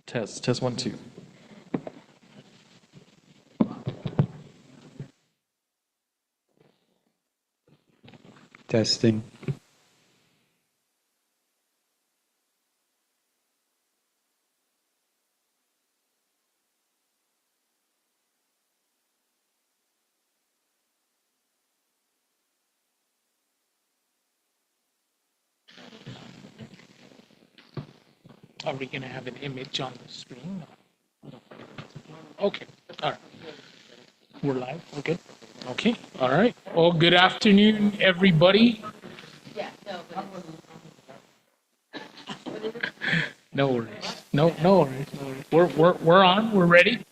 Test one, two. Testing. Are we going to have an image on the screen? No. Okay, all right. We're live, we're good? Okay, all right. Well, good afternoon, everybody. No worries. No worries. We're on, we're ready.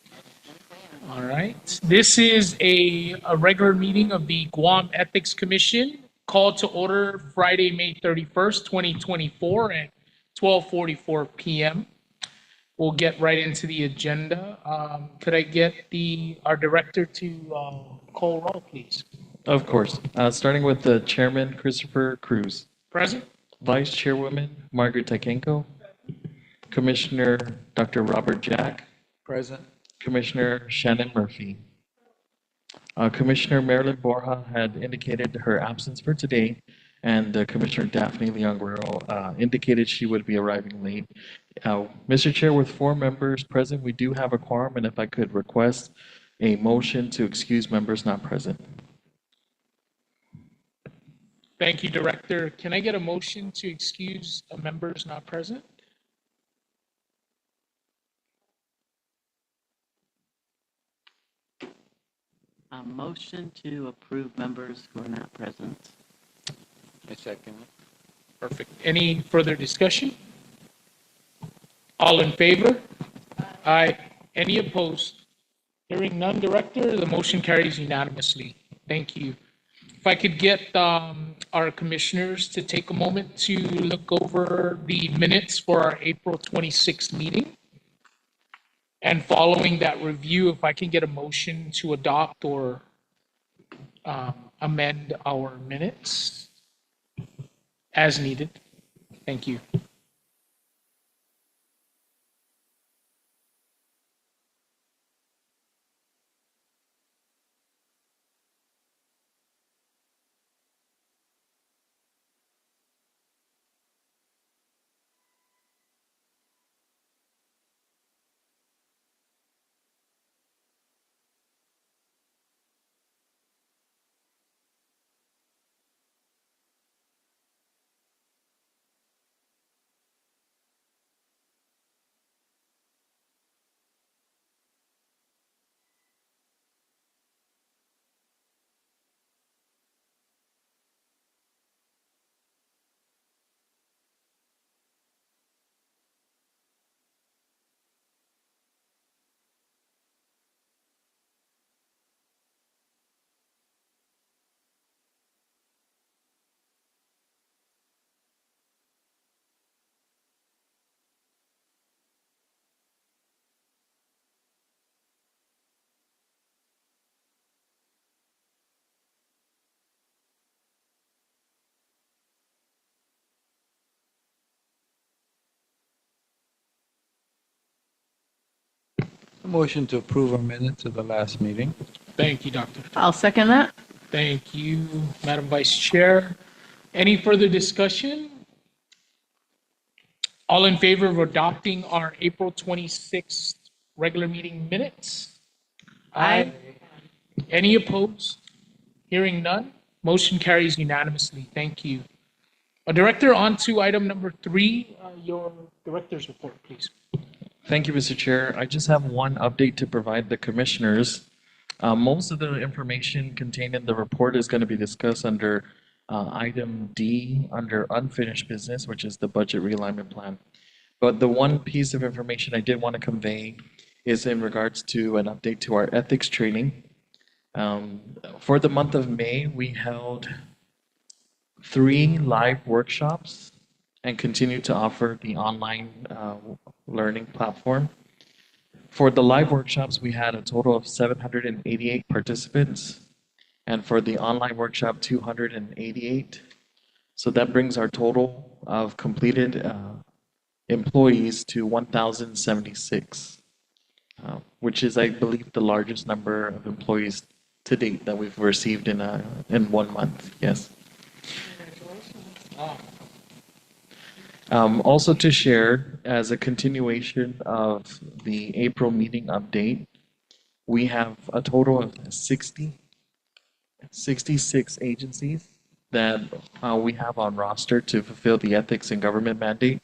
All right. This is a regular meeting of the Guam Ethics Commission called to order Friday, May 31st, 2024 at 12:44 p.m. We'll get right into the agenda. Could I get our director to call roll, please? Of course. Starting with the chairman, Christopher Cruz. Present? Vice chairwoman, Margaret Takenko. Commissioner, Dr. Robert Jack. Present. Commissioner Shannon Murphy. Commissioner Marilyn Borja had indicated her absence for today, and Commissioner Daphne Leon Guerrero indicated she would be arriving late. Mr. Chair, with 4 members present, we do have a quorum, and if I could request a motion to excuse members not present. Thank you, Director. Can I get a motion to excuse members not present? A motion to approve members who are not present. I second. Perfect. Any further discussion? All in favor? Aye. Any opposed? Hearing none, Director, the motion carries unanimously. Thank you. If I could get our commissioners to take a moment to look over the minutes for our April 26th meeting. And following that review, if I can get a motion to adopt or amend our minutes as needed. Thank you. A motion to approve our minutes of the last meeting. Thank you, Doctor. I'll second that. Thank you, Madam Vice Chair. Any further discussion? All in favor of adopting our April 26th regular meeting minutes? Aye. Any opposed? Hearing none, motion carries unanimously. Thank you. Director, on to item number 3, your director's report, please. Thank you, Mr. Chair. I just have one update to provide the commissioners. Most of the information contained in the report is going to be discussed under item D under unfinished business, which is the budget realignment plan. But the one piece of information I did want to convey is in regards to an update to our ethics training. For the month of May, we held 3 live workshops and continue to offer the online learning platform. For the live workshops, we had a total of 788 participants, and for the online workshop, 288. So that brings our total of completed employees to 1,076, which is, I believe, the largest number of employees to date that we've received in 1 month. Yes. Wow. Also to share, as a continuation of the April meeting update, we have a total of 66 agencies that we have on roster to fulfill the ethics and government mandate,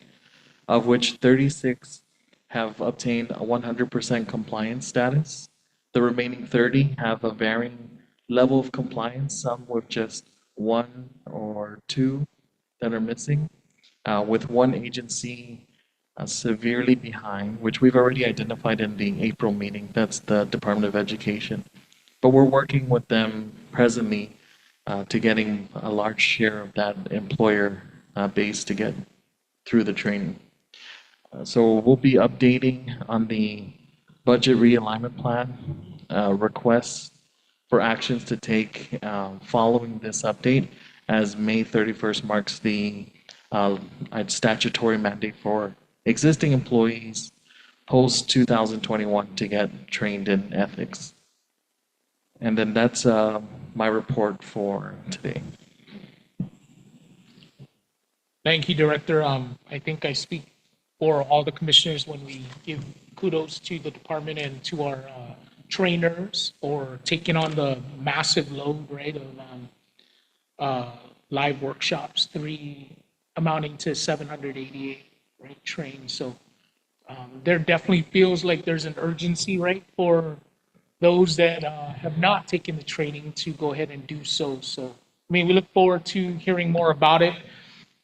of which 36 have obtained a 100% compliance status. The remaining 30 have a varying level of compliance, some with just one or two that are missing, with one agency severely behind, which we've already identified in the April meeting. That's the Department of Education. But we're working with them presently to getting a large share of that employer base to get through the training. So we'll be updating on the budget realignment plan, requests for actions to take following this update, as May 31st marks the statutory mandate for existing employees post 2021 to get trained in ethics. And then that's my report for today. Thank you, Director. I think I speak for all the commissioners when we give kudos to the department and to our trainers for taking on the massive load, right, of live workshops, 3 amounting to 788, right, trained. So there definitely feels like there's an urgency, right, for those that have not taken the training to go ahead and do so. So, I mean, we look forward to hearing more about it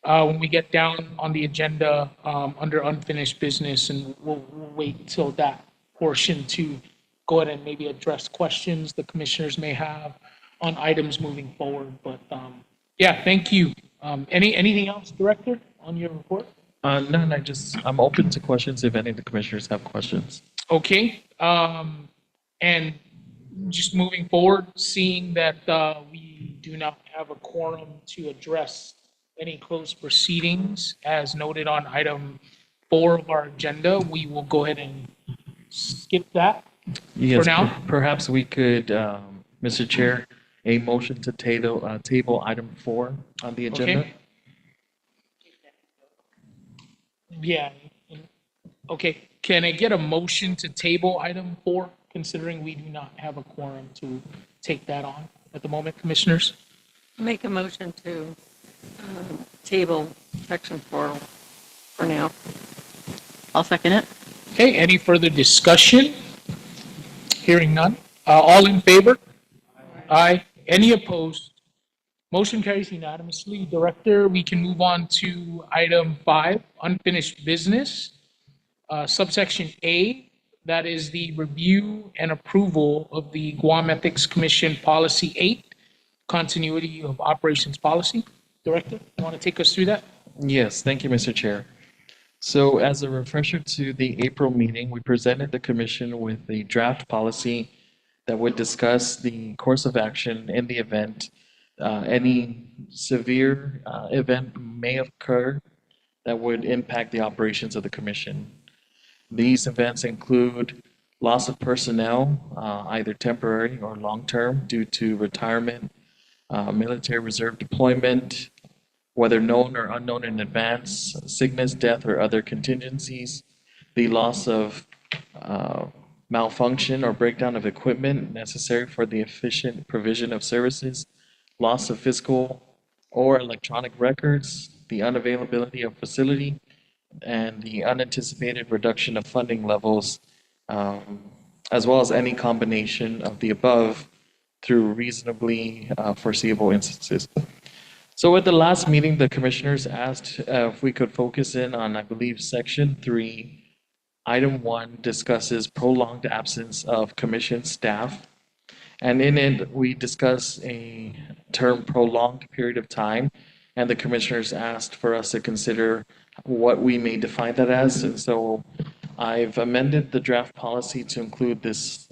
when we get down on the agenda under unfinished business, and we'll wait till that portion to go ahead and maybe address questions the commissioners may have on items moving forward. But yeah, thank you. Anything else, Director, on your report? None, I'm open to questions if any of the commissioners have questions. Okay. And just moving forward, seeing that we do not have a quorum to address any closed proceedings, as noted on item 4 of our agenda, we will go ahead and skip that Yes, for now. perhaps we could, Mr. Chair, a motion to table item 4 on the agenda. Okay. Yeah. Okay. Can I get a motion to table item 4, considering we do not have a quorum to take that on at the moment, commissioners? Make a motion to table section 4 for now. I'll second it. Okay, any further discussion? Hearing none. All in favor? Aye. Any opposed? Motion carries unanimously. Director, we can move on to item 5, unfinished business. Subsection A, that is the review and approval of the Guam Ethics Commission Policy 8, continuity of operations policy. Director, you want to take us through that? Yes, thank you, Mr. Chair. So as a refresher to the April meeting, we presented the commission with a draft policy that would discuss the course of action in the event any severe event may occur that would impact the operations of the commission. These events include loss of personnel, either temporary or long-term, due to retirement, military reserve deployment, whether known or unknown in advance, sickness, death, or other contingencies, the loss of malfunction or breakdown of equipment necessary for the efficient provision of services, loss of physical or electronic records, the unavailability of facility, and the unanticipated reduction of funding levels, as well as any combination of the above through reasonably foreseeable instances. So at the last meeting, the commissioners asked if we could focus in on, I believe, section 3. Item 1 discusses prolonged absence of commission staff. And in it, we discuss a term prolonged period of time. And the commissioners asked for us to consider what we may define that as. And so I've amended the draft policy to include this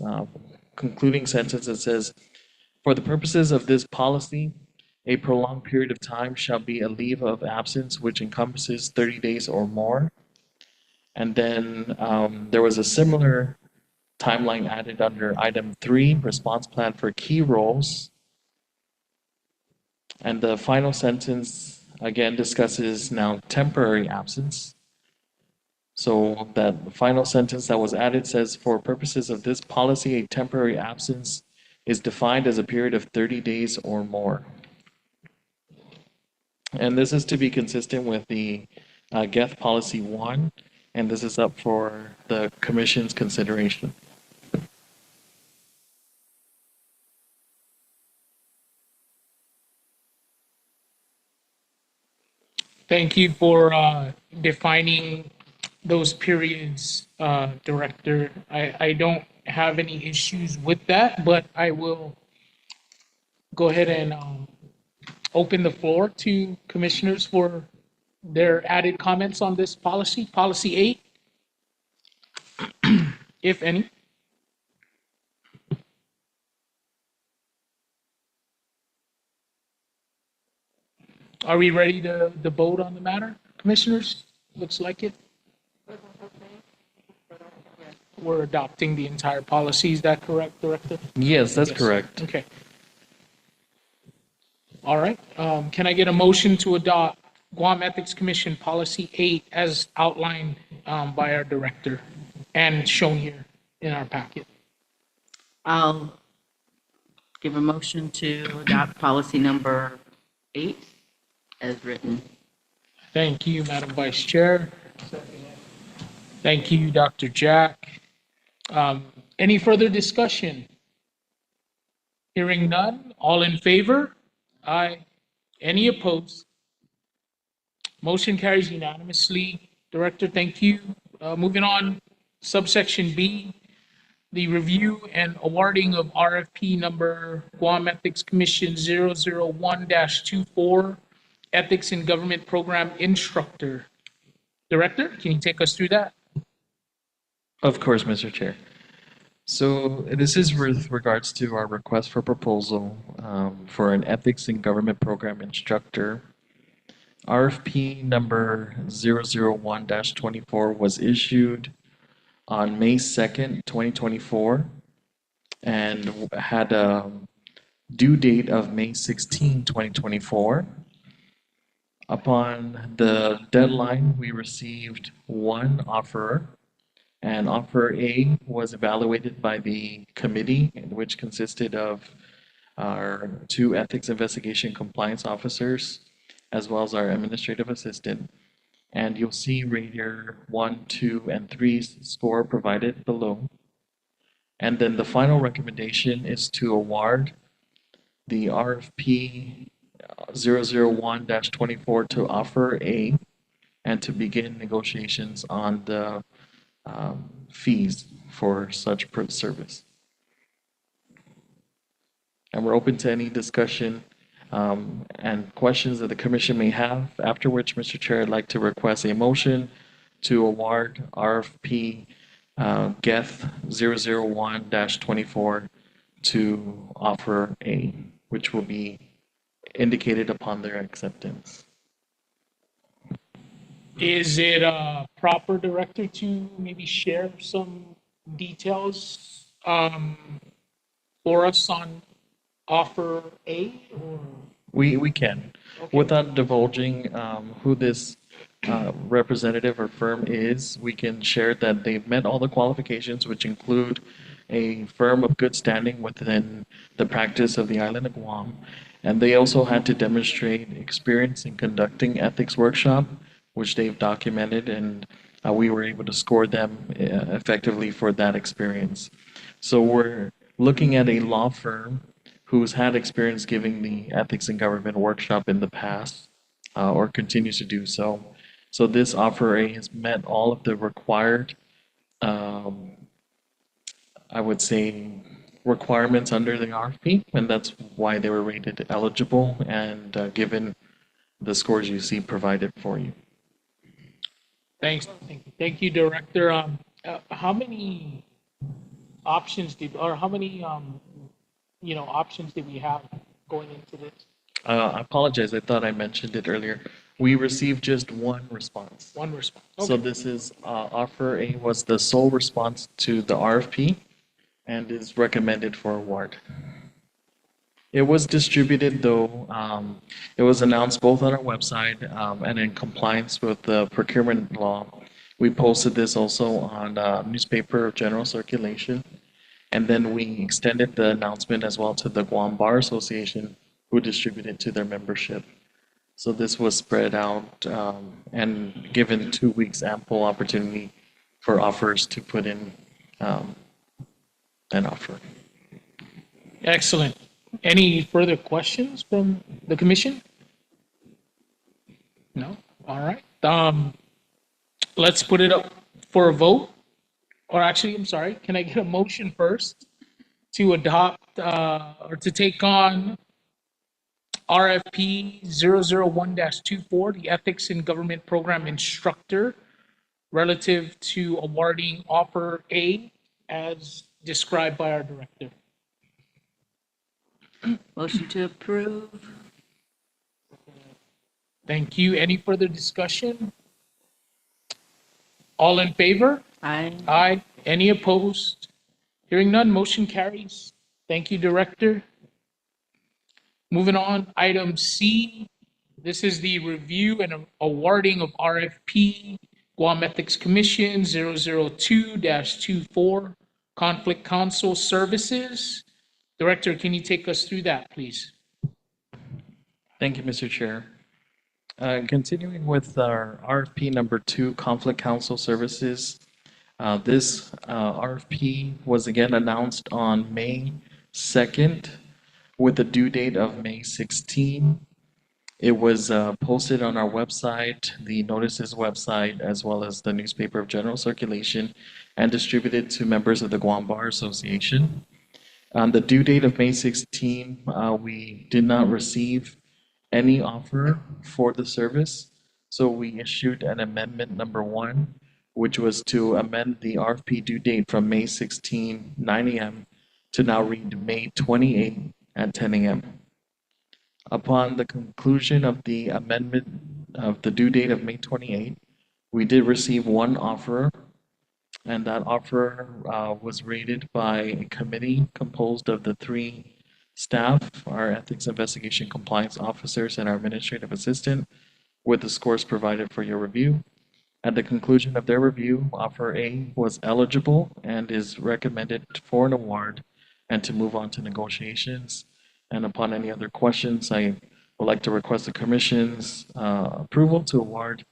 concluding sentence that says, for the purposes of this policy, a prolonged period of time shall be a leave of absence which encompasses 30 days or more. And then there was a similar timeline added under item 3, response plan for key roles. And the final sentence again discusses now temporary absence. So that final sentence that was added says, for purposes of this policy, a temporary absence is defined as a period of 30 days or more. And this is to be consistent with the GETH Policy 1, and this is up for the Commission's consideration. Thank you for defining those periods, Director. I don't have any issues with that, but I will go ahead and open the floor to commissioners for their added comments on this policy, Policy 8, if any. Are we ready to vote on the matter, commissioners? Looks like it. We're adopting the entire policy. Is that correct, Director? Yes, that's Yes. correct. Okay. All right. Can I get a motion to adopt Guam Ethics Commission Policy 8 as outlined by our director and shown here in our packet? I'll give a motion to adopt policy number 8 as written. Thank you, Madam Vice Chair. Thank you, Dr. Jack. Any further discussion? Hearing none, all in favor? Aye. Any opposed? Motion carries unanimously. Director, thank you. Moving on, subsection B, the review and awarding of RFP number Guam Ethics Commission 001-24, Ethics in Government Program Instructor. Director, can you take us through that? Of course, Mr. Chair. So this is with regards to our request for proposal for an ethics in government program instructor. RFP number 001-24 was issued on May 2nd, 2024, and had a due date of May 16, 2024. Upon the deadline, we received one offerer, and offer A was evaluated by the committee, which consisted of our 2 ethics investigation compliance officers, as well as our administrative assistant. And you'll see rater 1, 2, and 3's score provided below. And then the final recommendation is to award the RFP 001-24 to offer A and to begin negotiations on the fees for such service. And we're open to any discussion and questions that the commission may have, after which, Mr. Chair, I'd like to request a motion to award RFP GETH 001-24 to offer A, which will be indicated upon their acceptance. Is it proper, Director, to maybe share some details for us on offer A? Or? We can, Okay. without divulging who this representative or firm is, we can share that they've met all the qualifications, which include a firm of good standing within the practice of the island of Guam. And they also had to demonstrate experience in conducting ethics workshop, which they've documented, and we were able to score them effectively for that experience. So we're looking at a law firm who's had experience giving the ethics in government workshop in the past, or continues to do so. So this offer A has met all of the required, I would say, requirements under the RFP, and that's why they were rated eligible and given the scores you see provided for you. Thanks. Thank you, Director. How many options how many options did we have going into this? I apologize, I thought I mentioned it earlier. We received just one response. One response. So Okay. this is, offer A was the sole response to the RFP and is recommended for award. It was distributed though, it was announced both on our website, and in compliance with the procurement law. We posted this also on, newspaper of general circulation. And then we extended the announcement as well to the Guam Bar Association, who distributed to their membership. So this was spread out, and given 2 weeks ample opportunity for offers to put in, um, an offer. Excellent. Any further questions from the commission? No? All right. Let's put it up for a vote. Or actually, I'm sorry, can I get a motion first to adopt, or to take on RFP 001-24, the Ethics in Government Program Instructor, relative to awarding offer A as described by our director? Motion to approve. Thank you. Any further discussion? All in favor? Aye. Aye. Any opposed? Hearing none, motion carries. Thank you, Director. Moving on, item C. This is the review and awarding of RFP Guam Ethics Commission 002-24 Conflict Counsel Services. Director, can you take us through that, please? Thank you, Mr. Chair. Continuing with our RFP number 2, Conflict Counsel Services. This RFP was again announced on May 2nd with a due date of May 16. It was posted on our website, the notices website, as well as the newspaper of general circulation, and distributed to members of the Guam Bar Association. On the due date of May 16, we did not receive any offer for the service, so we issued an amendment number 1, which was to amend the RFP due date from May 16, 9 a.m. to now read May 28 at 10 a.m. Upon the conclusion of the amendment of the due date of May 28, we did receive one offer, and that offer was rated by a committee composed of the 3 staff, our ethics investigation compliance officers, and our administrative assistant, with the scores provided for your review. At the conclusion of their review, offer A was eligible and is recommended for an award and to move on to negotiations. And upon any other questions, I would like to request the Commission's approval to award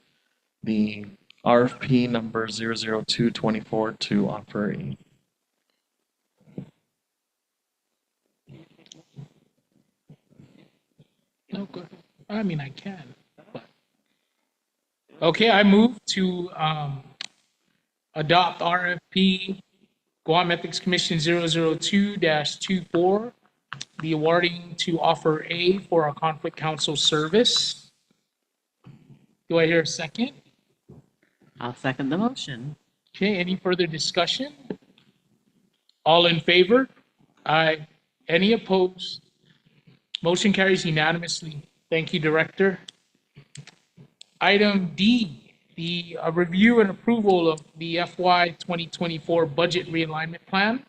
the RFP number 00224 to offer A. No, go ahead. I mean, I can, but. Okay, I move to adopt RFP Guam Ethics Commission 002-24, the awarding to offer A for a conflict counsel service. Do I hear a second? I'll second the motion. Okay, any further discussion? All in favor? Aye. Any opposed? Motion carries unanimously. Thank you, Director. Item D, the review and approval of the FY 2024 Budget Realignment Plan.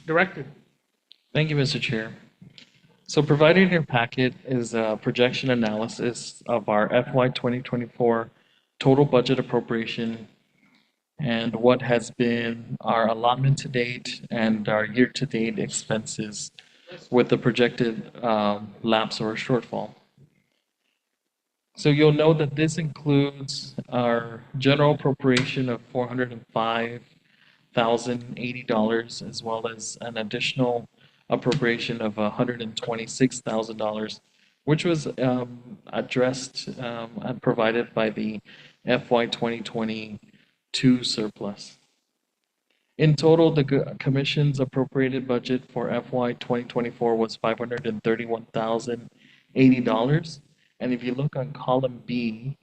Director. Thank you, Mr. Chair. So provided in your packet is a projection analysis of our FY 2024 total budget appropriation and what has been our allotment to date and our year-to-date expenses with the projected lapse or shortfall. So you'll know that this includes our general appropriation of $405,080, as well as an additional appropriation of $126,000, which was addressed and provided by the FY 2022 surplus. In total, the Commission's appropriated budget for FY 2024 was $531,080. And if you look on column B,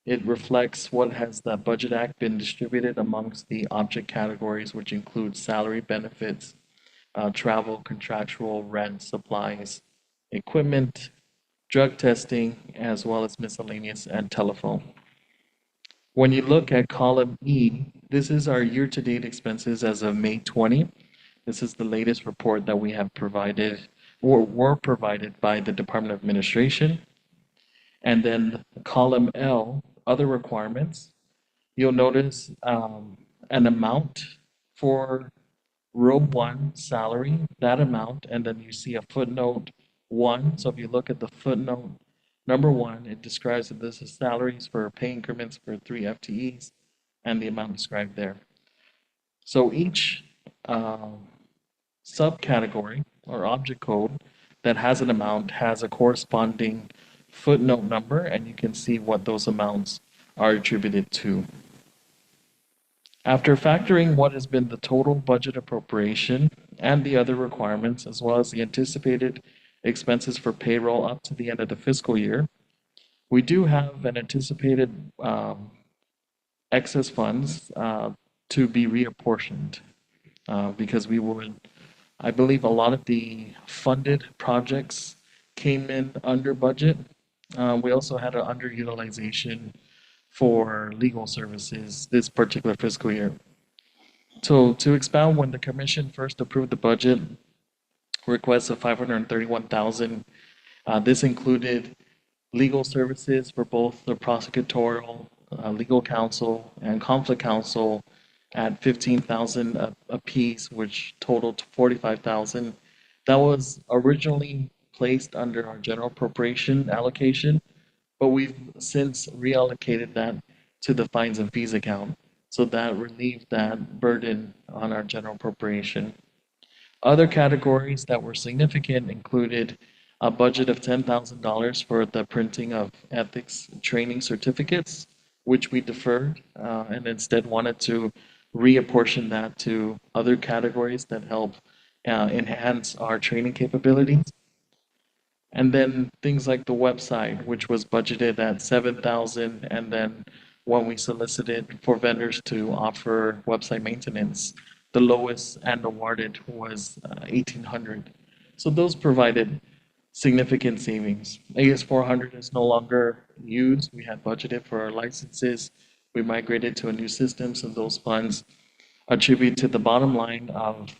it reflects what has the Budget Act been distributed amongst the object categories, which include salary, benefits, travel, contractual, rent, supplies, equipment, drug testing, as well as miscellaneous and telephone. When you look at column E, this is our year-to-date expenses as of May 20. This is the latest report that we have provided or were provided by the Department of Administration. And then column L, other requirements, you'll notice an amount for row one salary, that amount, and then you see a footnote one. So if you look at the footnote number one, it describes that this is salaries for pay increments for 3 FTEs and the amount described there. So each subcategory or object code that has an amount has a corresponding footnote number, and you can see what those amounts are attributed to. After factoring what has been the total budget appropriation and the other requirements, as well as the anticipated expenses for payroll up to the end of the fiscal year, we do have an anticipated excess funds to be reapportioned because we would, I believe a lot of the funded projects came in under budget. We also had an underutilization for legal services this particular fiscal year. So to expound, when the commission first approved the budget request of 531,000, this included legal services for both the prosecutorial, legal counsel, and conflict counsel at 15,000 a piece, which totaled 45,000. That was originally placed under our general appropriation allocation, but we've since reallocated that to the fines and fees account. So that relieved that burden on our general appropriation. Other categories that were significant included a budget of $10,000 for the printing of ethics training certificates, which we deferred and instead wanted to reapportion that to other categories that help enhance our training capabilities. And then things like the website, which was budgeted at 7,000, and then when we solicited for vendors to offer website maintenance, the lowest and awarded was 1,800. So those provided significant savings. AS 400 is no longer used. We had budgeted for our licenses. We migrated to a new system, so those funds attribute to the bottom line of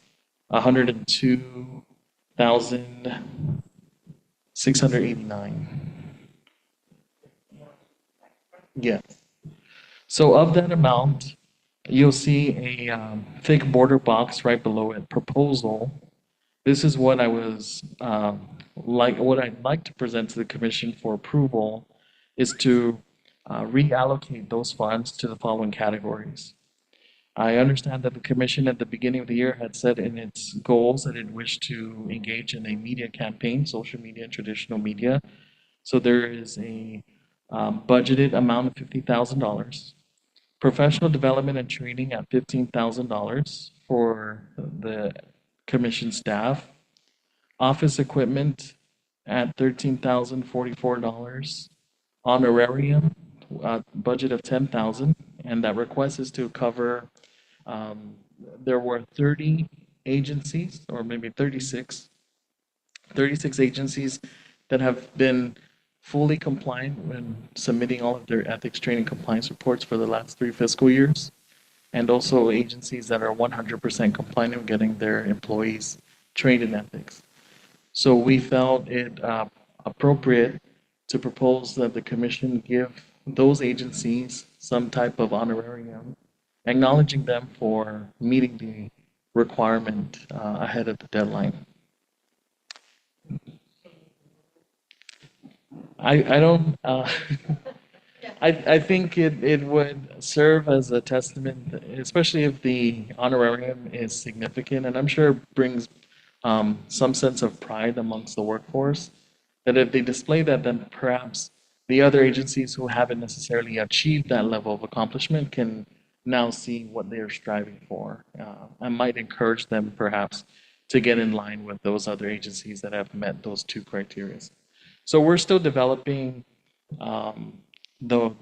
102,689. Yes. So of that amount, you'll see a thick border box right below it, proposal. This is what what I'd like to present to the commission for approval is to reallocate those funds to the following categories. I understand that the commission at the beginning of the year had set in its goals that it wished to engage in a media campaign, social media and traditional media. So there is a budgeted amount of $50,000. Professional development and training at $15,000 for the commission staff. Office equipment at $13,044. Honorarium, budget of $10,000, and that request is to cover, there were 30 agencies, or maybe 36 agencies that have been fully compliant when submitting all of their ethics training compliance reports for the last 3 fiscal years, and also agencies that are 100% compliant in getting their employees trained in ethics. So we felt it appropriate to propose that the commission give those agencies some type of honorarium, acknowledging them for meeting the requirement ahead of the deadline. I don't, I think it would serve as a testament, especially if the honorarium is significant, and I'm sure it brings some sense of pride amongst the workforce, that if they display that, then perhaps the other agencies who haven't necessarily achieved that level of accomplishment can now see what they're striving for, and might encourage them perhaps to get in line with those other agencies that have met those 2 criteria. So we're still developing the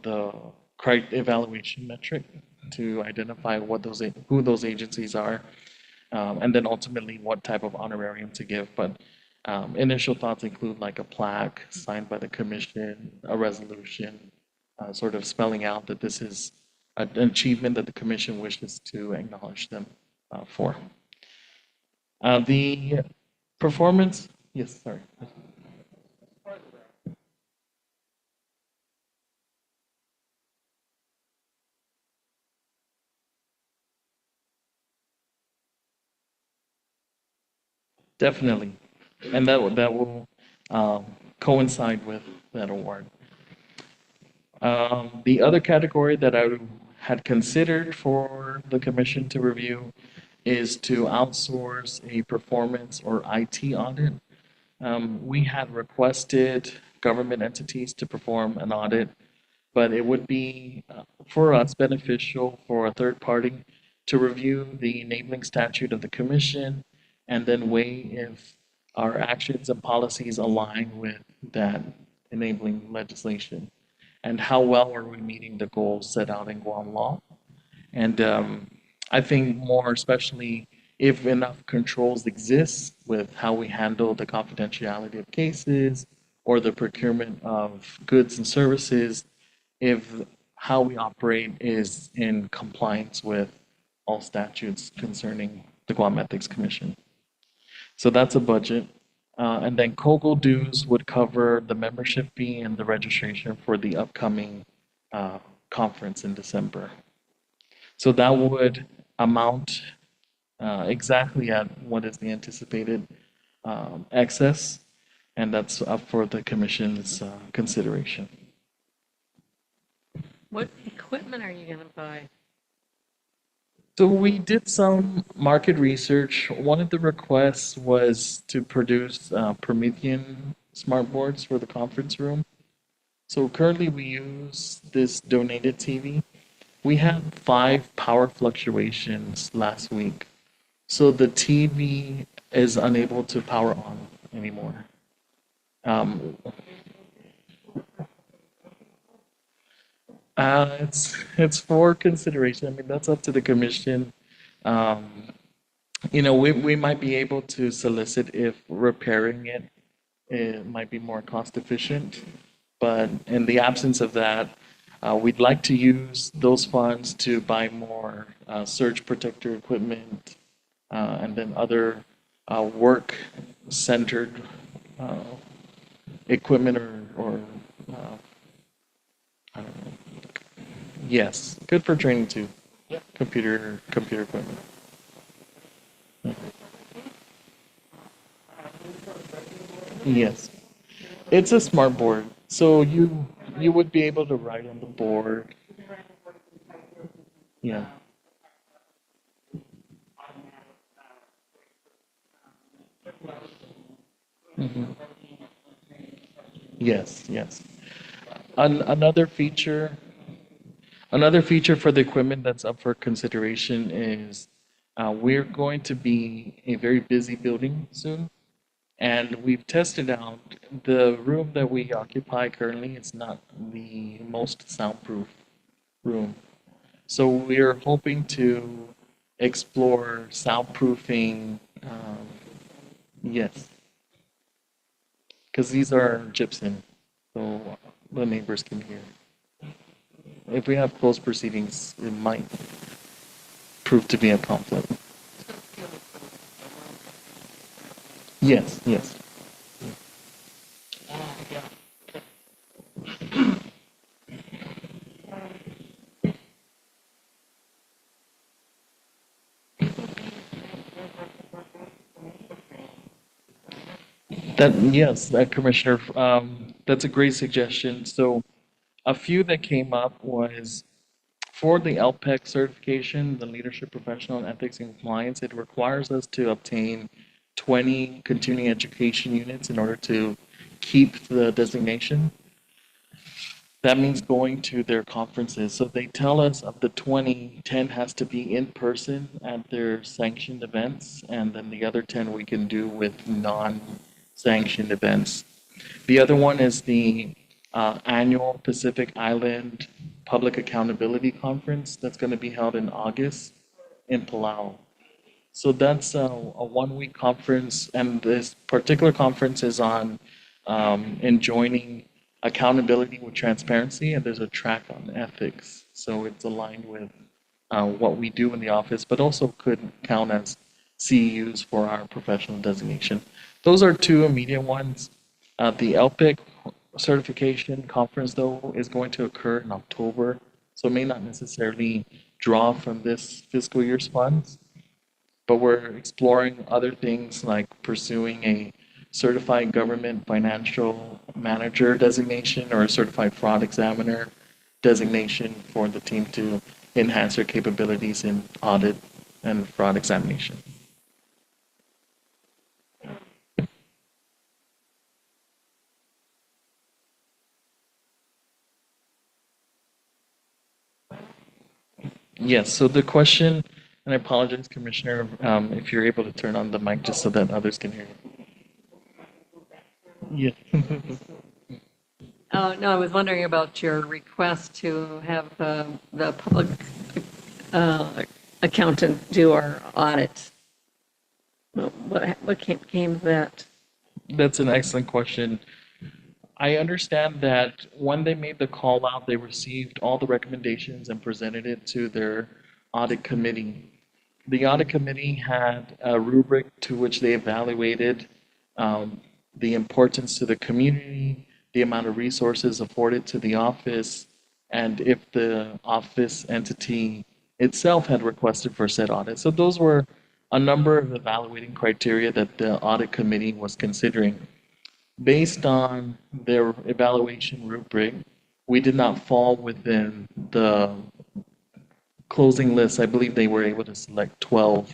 evaluation metric to identify who those agencies are, and then ultimately what type of honorarium to give. But Initial thoughts include like a plaque signed by the commission, a resolution, sort of spelling out that this is an achievement that the commission wishes to acknowledge them for. The performance, yes, sorry. Definitely. And that will coincide with that award. The other category that I had considered for the commission to review is to outsource a performance or IT audit. We had requested government entities to perform an audit, but it would be for us beneficial for a third party to review the enabling statute of the commission and then weigh if our actions and policies align with that enabling legislation and how well are we meeting the goals set out in Guam law. And I think more especially if enough controls exist with how we handle the confidentiality of cases or the procurement of goods and services, if how we operate is in compliance with all statutes concerning the Guam Ethics Commission. So that's a budget. And then COGO dues would cover the membership fee and the registration for the upcoming conference in December. So that would amount exactly at what is the anticipated excess, and that's up for the commission's consideration. What equipment are you going to buy? So we did some market research. One of the requests was to produce Promethean smart boards for the conference room. So currently we use this donated TV. We had 5 power fluctuations last week. So the TV is unable to power on anymore. Um, it's for consideration. I mean, that's up to the commission. Um, we might be able to solicit if repairing it might be more cost efficient. But in the absence of that, we'd like to use those funds to buy more surge protector equipment and then other work-centered uh, equipment or I don't know. Yes, good for training too. Computer equipment. Yes, it's a smart board, so you would be able to write on the board. Yeah. Mhm. Yes, yes. An- another feature Another feature for the equipment that's up for consideration is we're going to be a very busy building soon, and we've tested out the room that we occupy currently is not the most soundproof room. So we're hoping to explore soundproofing. Yes, because these are gypsum, so the neighbors can hear. If we have closed proceedings, it might prove to be a conflict. Yes, yes. Commissioner, that's a great suggestion. So a few that came up was for the LPEC certification, the Leadership Professional in Ethics and Compliance, it requires us to obtain 20 continuing education units in order to keep the designation. That means going to their conferences. So they tell us of the 20, 10 has to be in person at their sanctioned events, and then the other 10 we can do with non-sanctioned events. The other one is the annual Pacific Island Public Accountability Conference that's going to be held in August in Palau. So that's a 1 week conference, and this particular conference is on enjoining accountability with transparency, and there's a track on ethics. So it's aligned with what we do in the office, but also could count as CEUs for our professional designation. Those are two immediate ones. The LPIC certification conference, though, is going to occur in October, so it may not necessarily draw from this fiscal year's funds, but we're exploring other things like pursuing a certified government financial manager designation or a certified fraud examiner designation for the team to enhance their capabilities in audit and fraud examination. Yes, so the question, and I apologize, Commissioner, if you're able to turn on the mic just so that others can hear you. Yeah. No, I was wondering about your request to have the public accountant do our audit. What came of that? That's an excellent question. I understand that when they made the call out, they received all the recommendations and presented it to their audit committee. The audit committee had a rubric to which they evaluated the importance to the community, the amount of resources afforded to the office, and if the office entity itself had requested for said audit. So those were a number of evaluating criteria that the audit committee was considering. Based on their evaluation rubric, we did not fall within the closing list. I believe they were able to select 12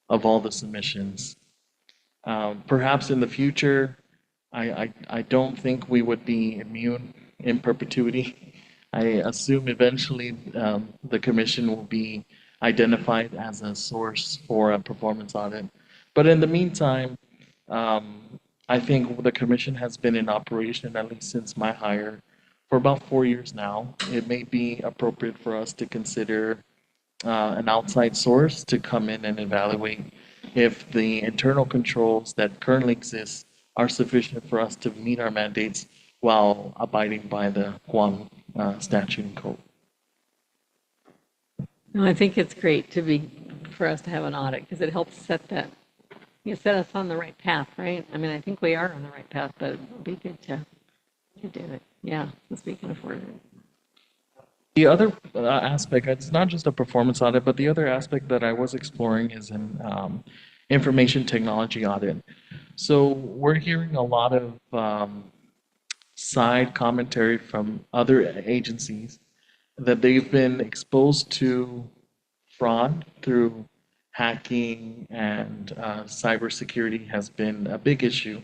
of all the submissions. Perhaps in the future, I don't think we would be immune in perpetuity. I assume eventually the commission will be identified as a source for a performance audit. But in the meantime, I think the commission has been in operation, at least since my hire, for about 4 years now. It may be appropriate for us to consider an outside source to come in and evaluate if the internal controls that currently exist are sufficient for us to meet our mandates while abiding by the Guam statute and code. No, I think it's great for us to have an audit because it helps set us on the right path, right? I mean, I think we are on the right path, but it would be good to do it. Yeah, since we can afford it. The other aspect, it's not just a performance audit, but the other aspect that I was exploring is an information technology audit. So we're hearing a lot of side commentary from other agencies that they've been exposed to fraud through hacking, and cybersecurity has been a big issue.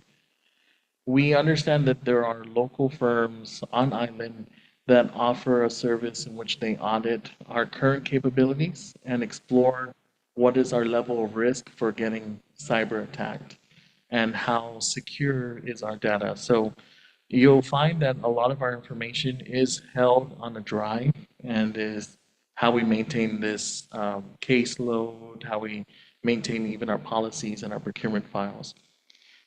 We understand that there are local firms on island that offer a service in which they audit our current capabilities and explore what is our level of risk for getting cyber attacked and how secure is our data. So you'll find that a lot of our information is held on a drive and is how we maintain this caseload, how we maintain even our policies and our procurement files.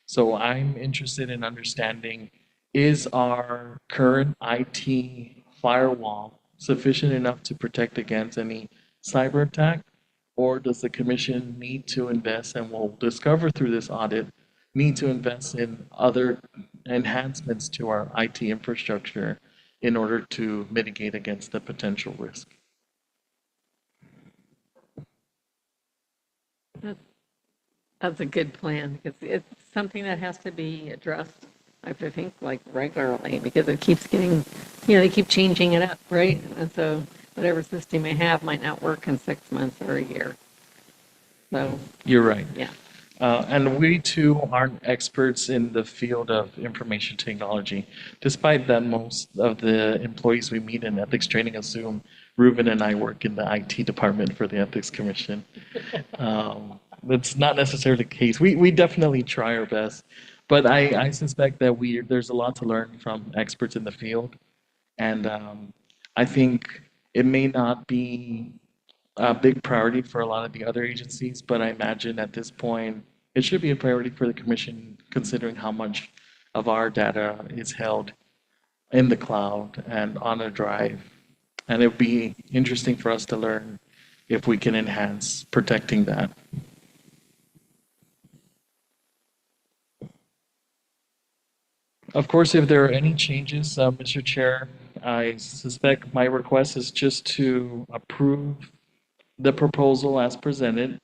So I'm interested in understanding, is our current IT firewall sufficient enough to protect against any cyber attack? Or does the commission need to invest, and we'll discover through this audit, need to invest in other enhancements to our IT infrastructure in order to mitigate against the potential risk? That's a good plan because it's something that has to be addressed, I think, like regularly because it keeps getting, they keep changing it up, right? And so whatever system they have might not work in 6 months or a year. So, You're right. yeah. And we too aren't experts in the field of information technology, despite that most of the employees we meet in ethics training assume Ruben and I work in the IT department for the Ethics Commission. That's not necessarily the case. We definitely try our best, but I suspect that there's a lot to learn from experts in the field, and I think it may not be a big priority for a lot of the other agencies, but I imagine at this point, it should be a priority for the commission considering how much of our data is held in the cloud and on a drive. And it would be interesting for us to learn if we can enhance protecting that. Of course, if there are any changes, Mr. Chair, I suspect my request is just to approve the proposal as presented.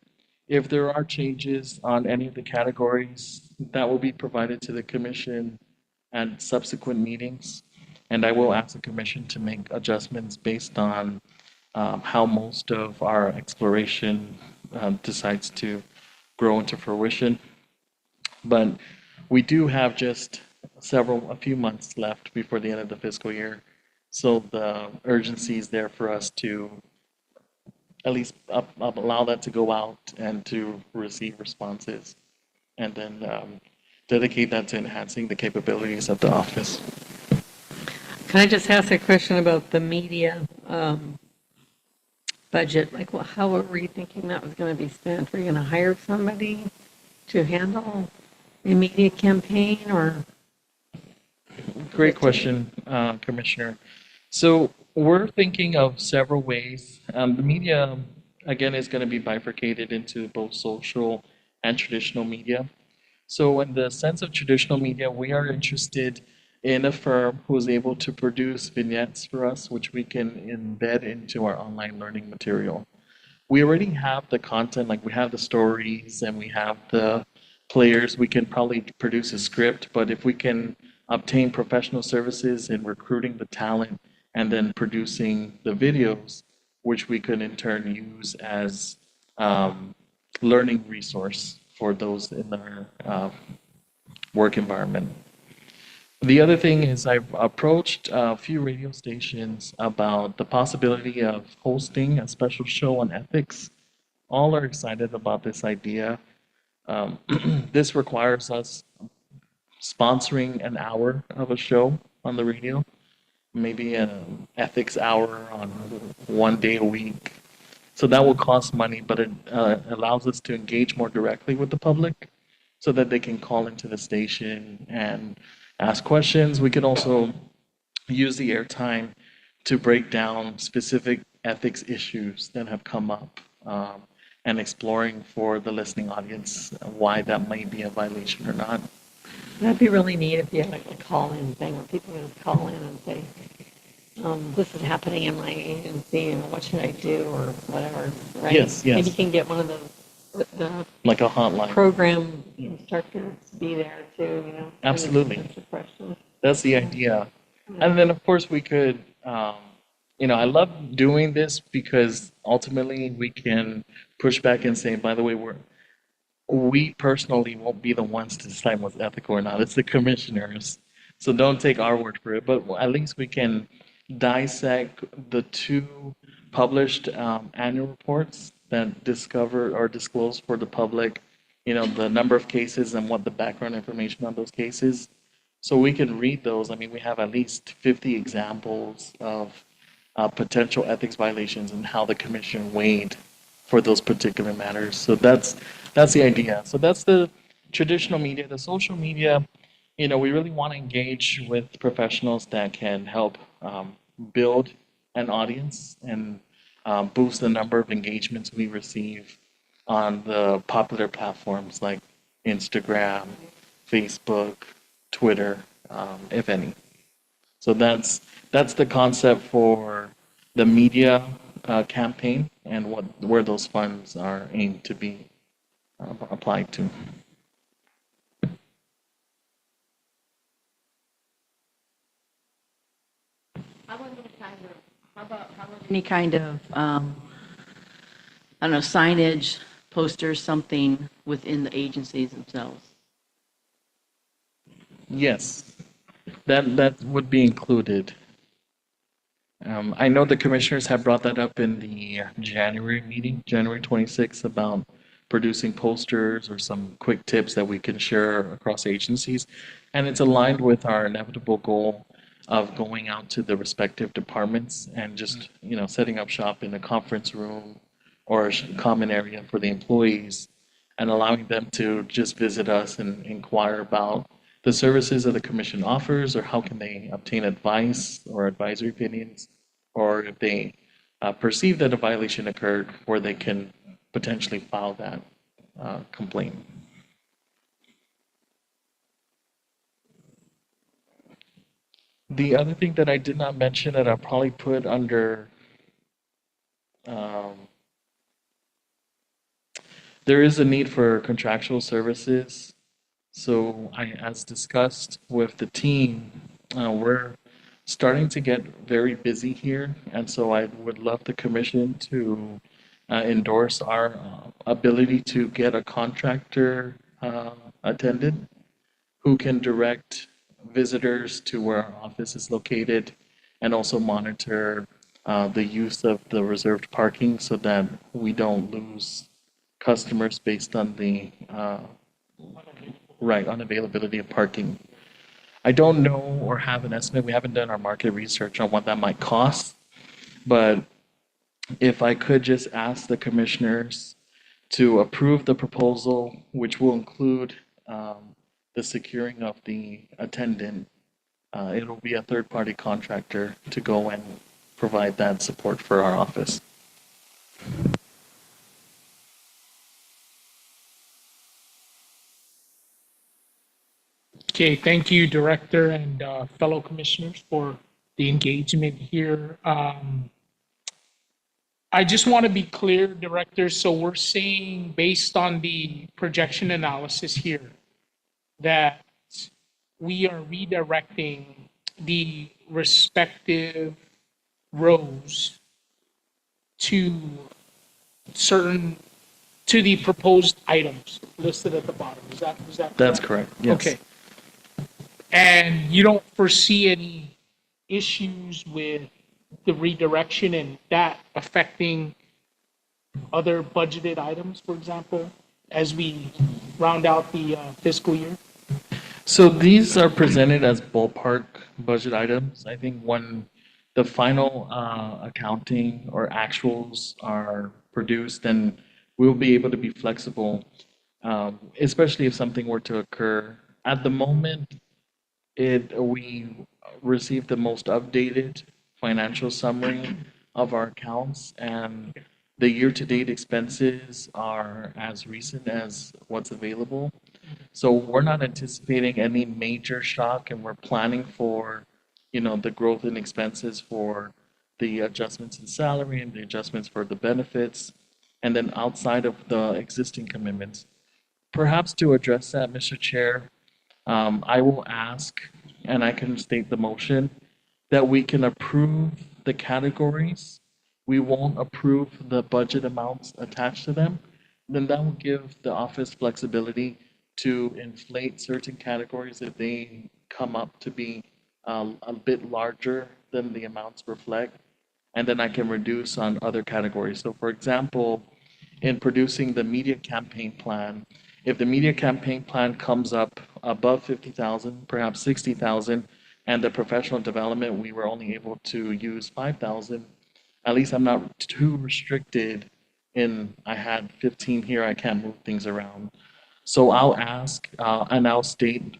If there are changes on any of the categories, that will be provided to the commission at subsequent meetings. And I will ask the commission to make adjustments based on how most of our exploration decides to grow into fruition. But we do have just a few months left before the end of the fiscal year. So the urgency is there for us to at least allow that to go out and to receive responses, and then dedicate that to enhancing the capabilities of the office. Can I just ask a question about the media budget? Like, well, how were you thinking that was going to be spent? Were you going to hire somebody to handle a media campaign, or? Great question, Commissioner. So we're thinking of several ways. The media, again, is going to be bifurcated into both social and traditional media. So in the sense of traditional media, we are interested in a firm who is able to produce vignettes for us, which we can embed into our online learning material. We already have the content, like we have the stories and we have the players. We can probably produce a script, but if we can obtain professional services in recruiting the talent and then producing the videos, which we could in turn use as learning resource for those in their work environment. The other thing is I've approached a few radio stations about the possibility of hosting a special show on ethics. All are excited about this idea. This requires us sponsoring an hour of a show on the radio, maybe an ethics hour on one day a week. So that will cost money, but it allows us to engage more directly with the public so that they can call into the station and ask questions. We can also use the airtime to break down specific ethics issues that have come up, and exploring for the listening audience why that might be a violation or not. That'd be really neat if you had like a call-in thing where people can just call in and say, this is happening in my agency and what should I do or whatever, right? Yes, yes. Maybe you can get one of the Like a hotline. program instructors to be there too, you know? Absolutely. Answer questions. That's the idea. And then, of course, we could, I love doing this because ultimately we can push back and say, by the way, we personally won't be the ones to decide what's ethical or not. It's the commissioners. So don't take our word for it, but at least we can dissect the two published annual reports that discover or disclose for the public, the number of cases and what the background information on those cases. So we can read those. I mean, we have at least 50 examples of potential ethics violations and how the commission weighed for those particular matters. So that's the idea. So that's the traditional media. The social media, we really want to engage with professionals that can help build an audience and boost the number of engagements we receive on the popular platforms like Instagram, Facebook, Twitter, if any. So that's the concept for the media campaign and where those funds are aimed to be applied to. How about any kind of, I don't know, signage, posters, something within the agencies themselves? Yes, that would be included. I know the commissioners have brought that up in the January meeting, January 26th, about producing posters or some quick tips that we can share across agencies. And it's aligned with our inevitable goal of going out to the respective departments and just, setting up shop in a conference room or a common area for the employees, and allowing them to just visit us and inquire about the services that the commission offers, or how can they obtain advice or advisory opinions, or if they perceive that a violation occurred, where they can potentially file that complaint. The other thing that I did not mention that I'll probably put under, um, there is a need for contractual services. So as discussed with the team, we're starting to get very busy here, and so I would love the commission to endorse our ability to get a contractor attendant who can direct visitors to where our office is located and also monitor the use of the reserved parking so that we don't lose customers based on the unavailability of parking. I don't know or have an estimate. We haven't done our market research on what that might cost, but if I could just ask the commissioners to approve the proposal, which will include the securing of the attendant. It'll be a third-party contractor to go and provide that support for our office. Okay, thank you, Director and fellow commissioners, for the engagement here. I just want to be clear, Director, so we're saying, based on the projection analysis here, that we are redirecting the respective rows to to the proposed items listed at the bottom. Is that correct? That's correct, yes. Okay. And you don't foresee any issues with the redirection and that affecting other budgeted items, for example, as we round out the fiscal year? So these are presented as ballpark budget items. I think when the final accounting or actuals are produced, then we'll be able to be flexible, especially if something were to occur. At the moment, we received the most updated financial summary of our accounts, and the year-to-date expenses are as recent as what's available. So we're not anticipating any major shock, and we're planning for, the growth in expenses for the adjustments in salary and the adjustments for the benefits, and then outside of the existing commitments. Perhaps to address that, Mr. Chair, I will ask, and I can state the motion, that we can approve the categories. We won't approve the budget amounts attached to them. Then that will give the office flexibility to inflate certain categories if they come up to be a bit larger than the amounts reflect. And then I can reduce on other categories. So for example, in producing the media campaign plan, if the media campaign plan comes up above 50,000, perhaps 60,000, and the professional development, we were only able to use 5,000, at least I'm not too restricted in, I had 15 here, I can't move things around. So I'll ask, and I'll state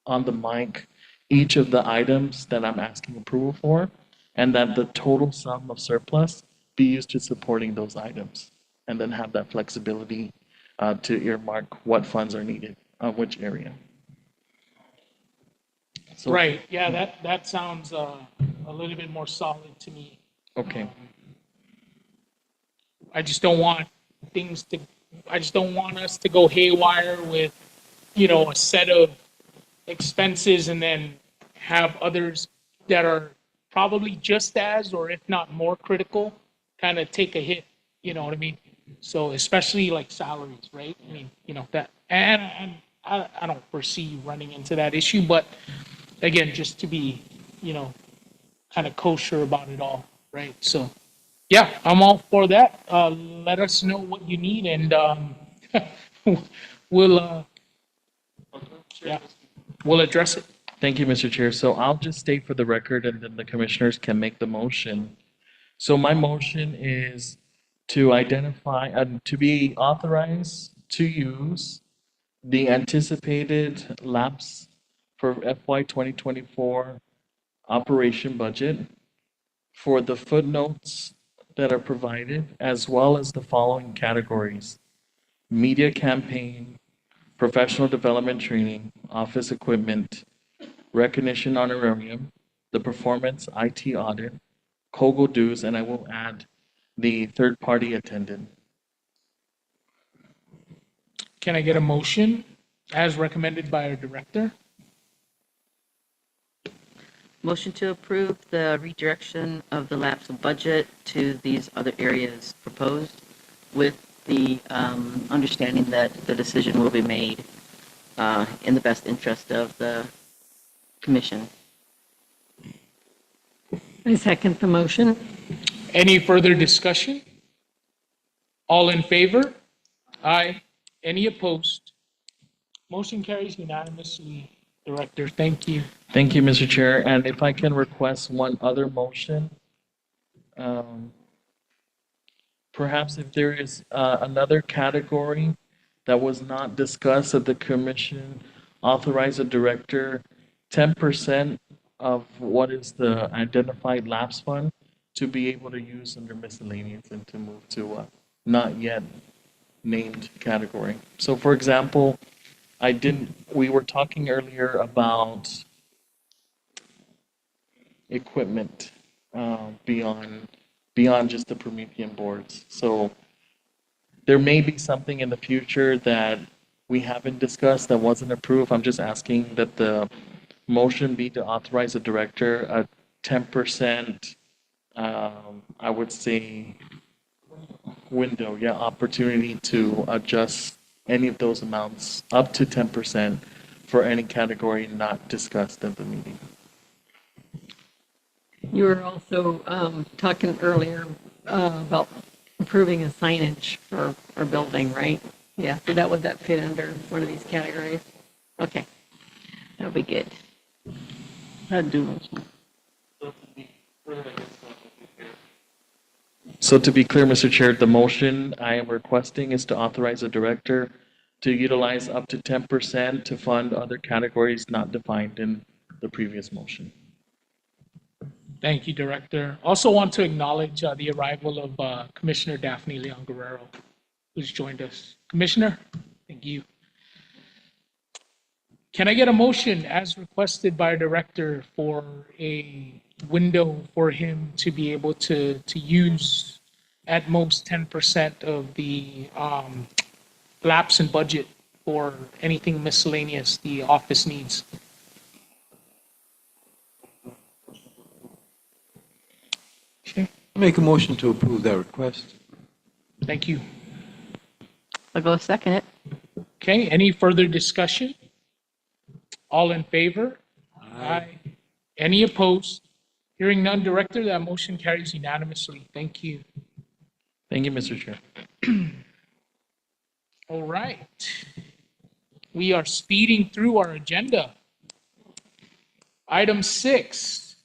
on the mic each of the items that I'm asking approval for, and that the total sum of surplus be used to supporting those items, and then have that flexibility to earmark what funds are needed on which area. So, Right, yeah, that sounds a little bit more solid to me. okay, I just don't want us to go haywire with, a set of expenses and then have others that are probably just as, or if not more critical, kind of take a hit, you know what I mean? So especially like salaries, right? I mean, that, and I don't foresee running into that issue, but again, just to be, kind of kosher about it all, right? So, yeah, I'm all for that. Let us know what you need, and we'll we'll address it. thank you, Mr. Chair. So I'll just state for the record, and then the commissioners can make the motion. So my motion is to identify and to be authorized to use the anticipated lapse for FY 2024 operation budget for the footnotes that are provided, as well as the following categories: media campaign, professional development training, office equipment, recognition honorarium, the performance IT audit, COGO dues, and I will add the third party attendant. Can I get a motion as recommended by our director? Motion to approve the redirection of the lapse of budget to these other areas proposed with the understanding that the decision will be made in the best interest of the commission. I second the motion. Any further discussion? All in favor? Aye. Any opposed? Motion carries unanimously. Director, thank you. Thank you, Mr. Chair. And if I can request one other motion, um, perhaps if there is another category that was not discussed at the commission, authorize the director 10% of what is the identified lapse fund to be able to use under miscellaneous and to move to a not yet named category. So for example, we were talking earlier about equipment beyond just the Promethean boards. So there may be something in the future that we haven't discussed that wasn't approved. I'm just asking that the motion be to authorize the director a 10%, I would say, window, opportunity to adjust any of those amounts up to 10% for any category not discussed at the meeting. You were also talking earlier about approving a signage for our building, right? Yeah, so would that fit under one of these categories? Okay, that'll be good. I'd do those. So to be clear, Mr. Chair, the motion I am requesting is to authorize the director to utilize up to 10% to fund other categories not defined in the previous motion. Thank you, Director. Also want to acknowledge the arrival of Commissioner Daphne Leon Guerrero, who's joined us. Commissioner, thank you. Can I get a motion as requested by our director for a window for him to be able to use at most 10% of the lapse in budget for anything miscellaneous the office needs? Okay, Make a motion to approve that request. thank you. I'll go second it. Okay, any further discussion? All in favor? Aye. Any opposed? Hearing none, Director, that motion carries unanimously. Thank you. Thank you, Mr. Chair. All right. We are speeding through our agenda. Item 6,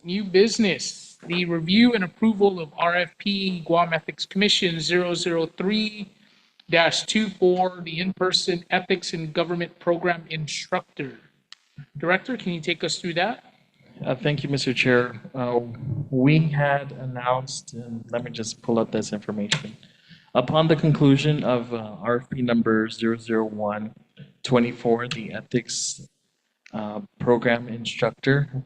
new business, the review and approval of RFP Guam Ethics Commission 003-24, the in-person ethics and government program instructor. Director, can you take us through that? Thank you, Mr. Chair. We had announced, and let me just pull up this information. Upon the conclusion of RFP number 001-24, the ethics program instructor,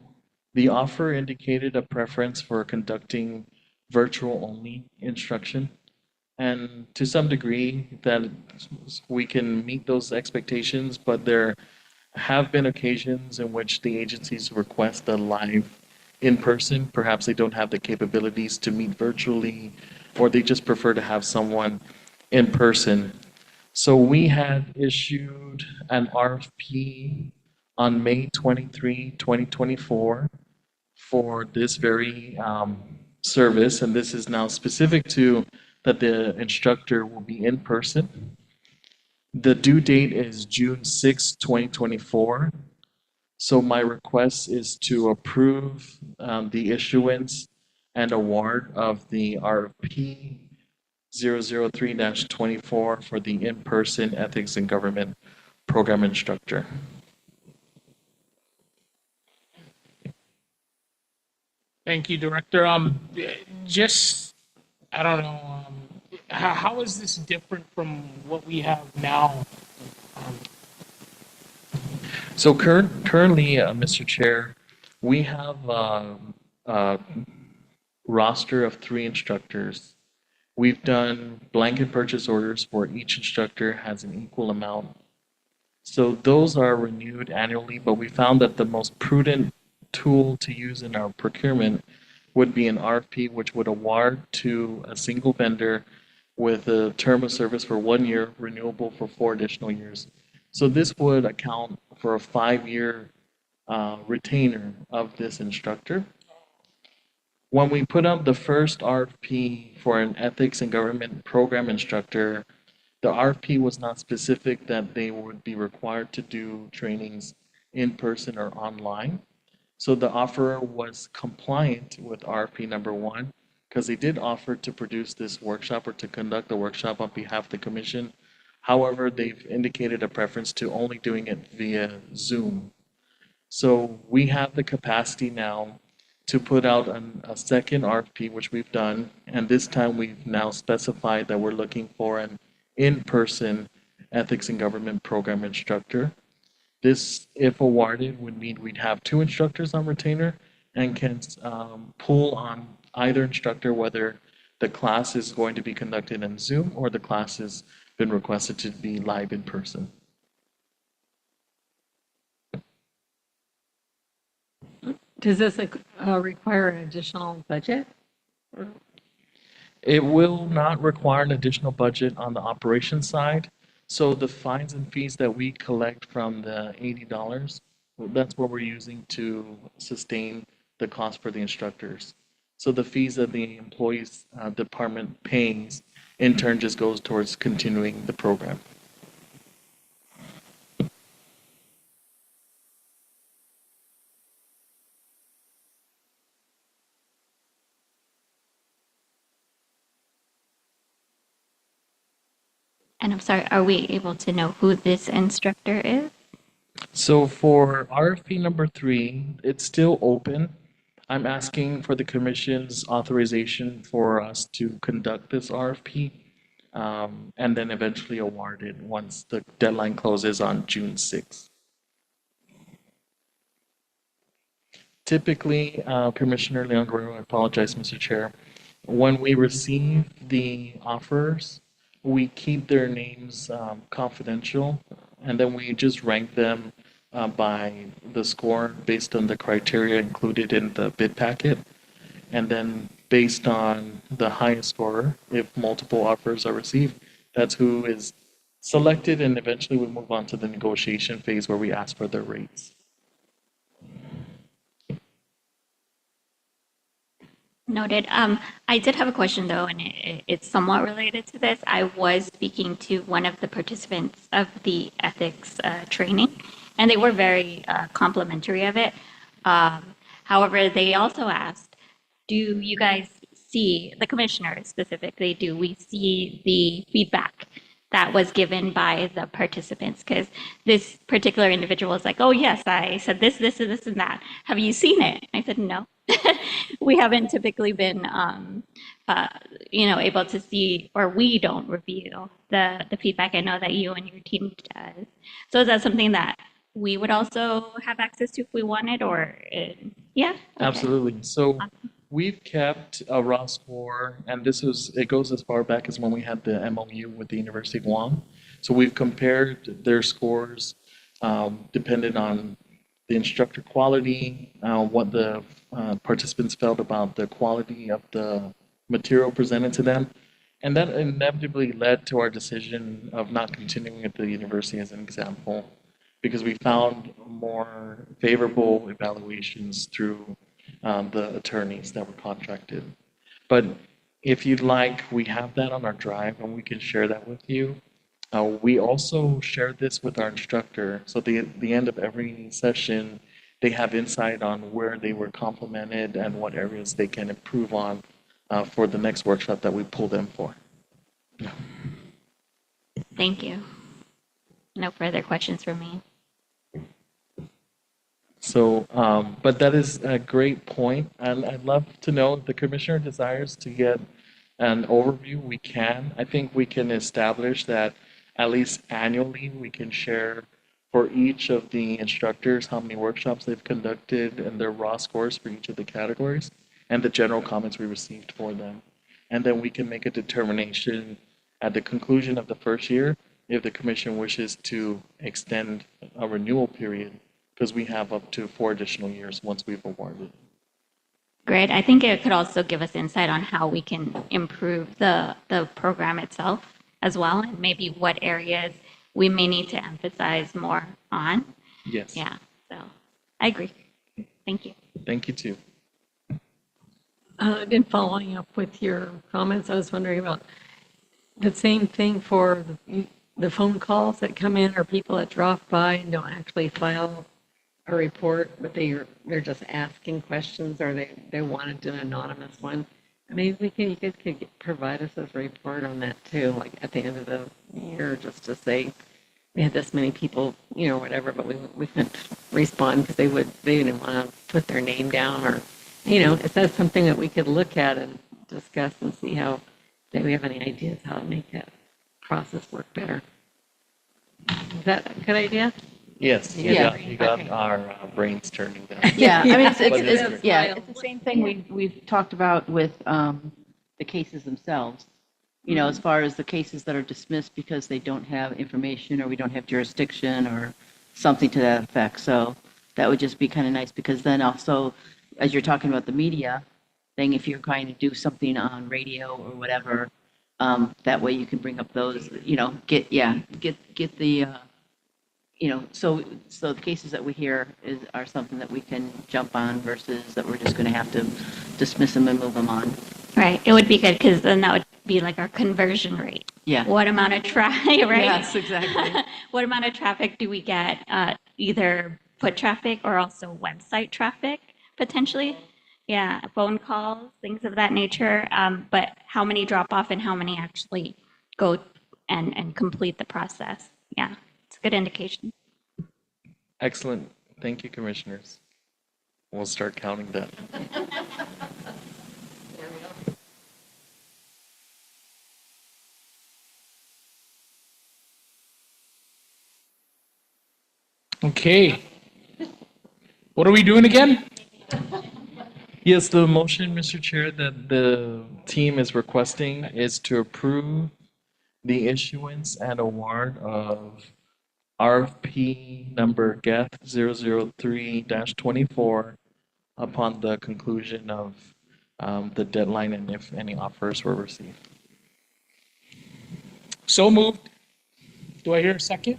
the offer indicated a preference for conducting virtual-only instruction. And to some degree that we can meet those expectations, but there have been occasions in which the agencies request a live in person. Perhaps they don't have the capabilities to meet virtually, or they just prefer to have someone in person. So we had issued an RFP on May 23, 2024 for this very service, and this is now specific to that the instructor will be in person. The due date is June 6, 2024. So my request is to approve the issuance and award of the RFP 003-24 for the in-person ethics and government program instructor. Thank you, Director. Just, I don't know, how is this different from what we have now? So currently, Mr. Chair, we have a roster of 3 instructors. We've done blanket purchase orders for each instructor has an equal amount. So those are renewed annually, but we found that the most prudent tool to use in our procurement would be an RFP, which would award to a single vendor with a term of service for 1 year, renewable for 4 additional years. So this would account for a 5-year retainer of this instructor. When we put up the first RFP for an ethics and government program instructor, the RFP was not specific that they would be required to do trainings in person or online. So the offerer was compliant with RFP number 1 because they did offer to produce this workshop or to conduct the workshop on behalf of the commission. However, they've indicated a preference to only doing it via Zoom. So we have the capacity now to put out a second RFP, which we've done, and this time we've now specified that we're looking for an in-person ethics and government program instructor. This, if awarded, would mean we'd have 2 instructors on retainer and can pull on either instructor whether the class is going to be conducted in Zoom or the class has been requested to be live in person. Does this require an additional budget? It will not require an additional budget on the operations side. So the fines and fees that we collect from the $80, that's what we're using to sustain the cost for the instructors. So the fees that the employees department pays in turn just goes towards continuing the program. And I'm sorry, are we able to know who this instructor is? So for RFP number 3, it's still open. I'm asking for the commission's authorization for us to conduct this RFP, and then eventually award it once the deadline closes on June 6th. Typically, Commissioner Leon Guerrero, I apologize, Mr. Chair, when we receive the offers, we keep their names confidential, and then we just rank them by the score based on the criteria included in the bid packet. And then based on the highest scorer, if multiple offers are received, that's who is selected, and eventually we move on to the negotiation phase where we ask for their rates. Noted. I did have a question though, and it's somewhat related to this. I was speaking to one of the participants of the ethics training, and they were very complimentary of it. However, they also asked, do you guys see, the commissioners specifically, do we see the feedback that was given by the participants? Because this particular individual was like, oh yes, I said this, this, and this, and that. Have you seen it? I said, no. We haven't typically been, able to see, or we don't reveal the feedback. I know that you and your team does. So is that something that we would also have access to if we wanted, or yeah? Okay. Absolutely. So we've kept a raw score, and it goes as far back as when we had the MOU with the University of Guam. So we've compared their scores dependent on the instructor quality, what the participants felt about the quality of the material presented to them. And that inevitably led to our decision of not continuing at the university as an example, because we found more favorable evaluations through the attorneys that were contracted. But if you'd like, we have that on our drive and we can share that with you. We also share this with our instructor. So at the end of every session, they have insight on where they were complimented and what areas they can improve on for the next workshop that we pull them for. Thank you. No further questions from me. So, but that is a great point. And I'd love to know if the commissioner desires to get an overview, we can. I think we can establish that at least annually we can share for each of the instructors how many workshops they've conducted and their raw scores for each of the categories and the general comments we received for them. And then we can make a determination at the conclusion of the first year if the commission wishes to extend a renewal period because we have up to 4 additional years once we've awarded. Great. I think it could also give us insight on how we can improve the program itself as well, and maybe what areas we may need to emphasize more on. Yes. Yeah, so I agree. Thank you. Thank you too. And following up with your comments, I was wondering about the same thing for the phone calls that come in or people that drop by and don't actually file a report, but they're just asking questions or they wanted an anonymous one. I mean, you guys could provide us with a report on that too, like at the end of the year, just to say we had this many people, whatever, but we couldn't respond because they didn't want to put their name down or, is that something that we could look at and discuss and see how, do we have any ideas how to make that process work better? Is that a good idea? Yes, Yeah. you got Okay. our brains turning down. Yeah, I mean, But it's it's the same thing we've talked about with the cases themselves. As far as the cases that are dismissed because they don't have information or we don't have jurisdiction or something to that effect. So that would just be kind of nice because then also, as you're talking about the media thing, if you're trying to do something on radio or whatever, that way you can bring up those, get the, so the cases that we hear are something that we can jump on versus that we're just going to have to dismiss them and move them on. Right. It would be good because then that would be like our conversion rate. Yeah. What amount of traffic, right? Yes, exactly. What amount of traffic do we get? Either foot traffic or also website traffic potentially. Yeah, phone calls, things of that nature. But how many drop off and how many actually go and complete the process? Yeah, it's a good indication. excellent. Thank you, commissioners. We'll start counting that. Okay. What are we doing again? Yes, the motion, Mr. Chair, that the team is requesting is to approve the issuance and award of RFP number GEF 003-24 upon the conclusion of the deadline and if any offers were received. So moved. Do I hear a second?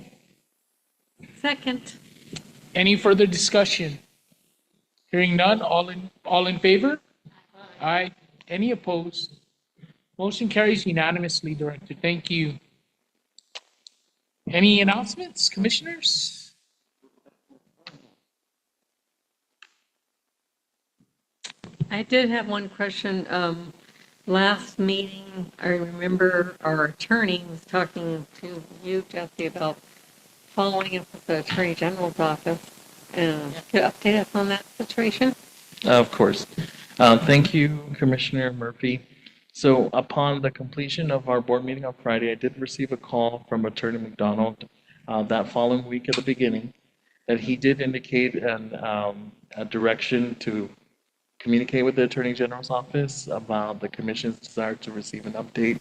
Second. Any further discussion? Hearing none, all in favor? Aye. Any opposed? Motion carries unanimously, Director. Thank you. Any announcements, commissioners? I did have one question. Last meeting, I remember our attorney was talking to you, Jesse, about following up with the Attorney General's office. Could you update us on that situation? Of course. Thank you, Commissioner Murphy. So upon the completion of our board meeting on Friday, I did receive a call from Attorney McDonald that following week at the beginning that he did indicate a direction to communicate with the Attorney General's office about the commission's desire to receive an update.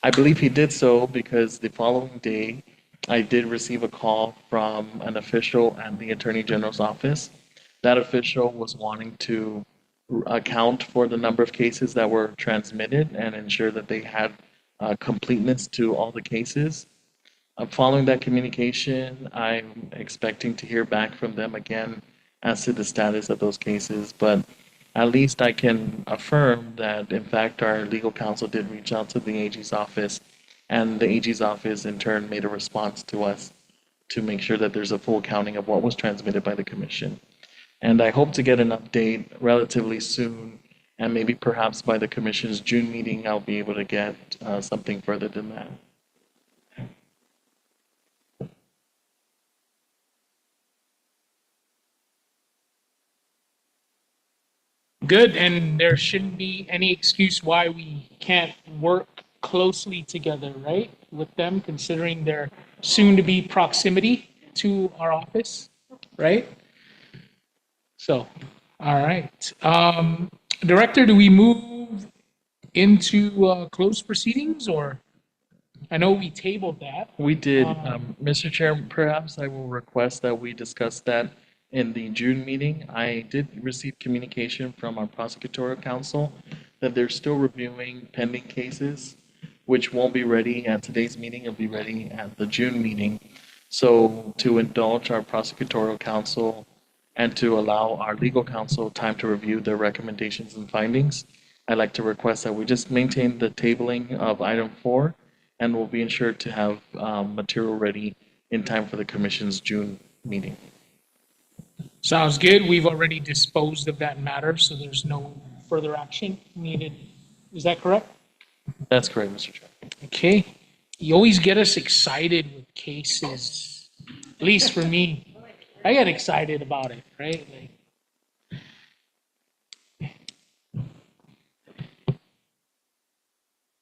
I believe he did so because the following day, I did receive a call from an official at the Attorney General's office. That official was wanting to account for the number of cases that were transmitted and ensure that they had completeness to all the cases. Following that communication, I'm expecting to hear back from them again as to the status of those cases, but at least I can affirm that, in fact, our legal counsel did reach out to the AG's office, and the AG's office in turn made a response to us to make sure that there's a full counting of what was transmitted by the commission. And I hope to get an update relatively soon And maybe perhaps by the commission's June meeting, I'll be able to get something further than that. Good, and there shouldn't be any excuse why we can't work closely together, right? With them, considering their soon-to-be proximity to our office, right? So, all right. Director, do we move into closed proceedings, or? I know we tabled that. We did, Mr. Chair, perhaps I will request that we discuss that in the June meeting. I did receive communication from our prosecutorial counsel that they're still reviewing pending cases, which won't be ready at today's meeting, it'll be ready at the June meeting. So to indulge our prosecutorial counsel and to allow our legal counsel time to review their recommendations and findings, I'd like to request that we just maintain the tabling of item 4, and we'll be ensured to have material ready in time for the commission's June meeting. Sounds good. We've already disposed of that matter, so there's no further action needed. Is that correct? That's correct, Mr. Chair. Okay. You always get us excited with cases, at least for me. I get excited about it, right?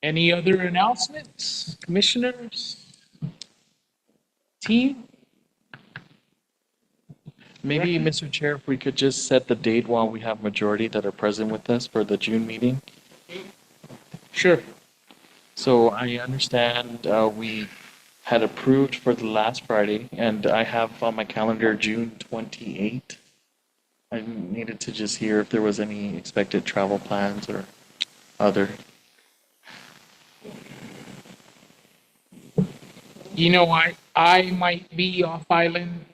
Any other announcements, commissioners, team? Maybe, Mr. Chair, if we could just set the date while we have majority that are present with us for the June meeting. Sure. So I understand we had approved for the last Friday, and I have on my calendar June 28. I needed to just hear if there was any expected travel plans or other. You know, I might be off island